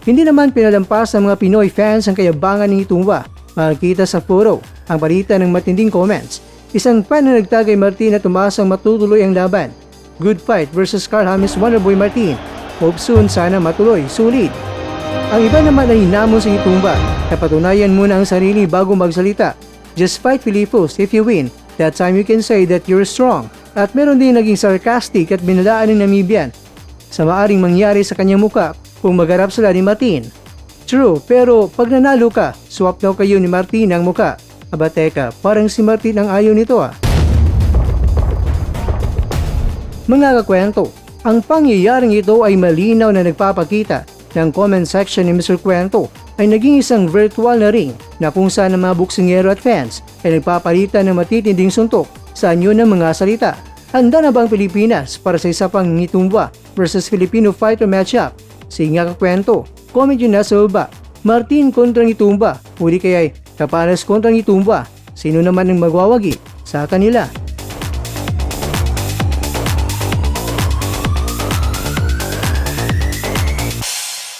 Hindi naman pinalampas ng mga Pinoy fans ang kayabangan ni Itumba. Makikita sa photo ang balita ng matinding comments. Isang fan na nagtagay Martin na tumasang matutuloy ang laban. Good fight versus Carl James Wonderboy Martin. Hope soon sana matuloy, sulit. Ang iba naman ay hinamon si Itumba na patunayan muna ang sarili bago magsalita. Just fight Filipos, if you win, that time you can say that you're strong. At meron din naging sarcastic at binalaan ng Namibian sa maaring mangyari sa kanyang muka kung magharap sila ni Martin. True, pero pag nanalo ka, swap daw kayo ni Martin ang muka. Aba teka, parang si Martin ang ayaw nito ah. Mga kakwento, ang pangyayaring ito ay malinaw na nagpapakita ng comment section ni Mr. Kwento ay naging isang virtual na ring na kung saan ang mga boksingero at fans ay nagpapalitan ng matitinding suntok sa anyo ng mga salita. Handa na ba ang Pilipinas para sa isa pang Itumba versus Filipino fighter matchup? Sige nga kakwento, comment yun na sa baba. Martin kontra Itumba, huli kaya'y Kapanas kontra Itumba. Sino naman ang magwawagi sa kanila?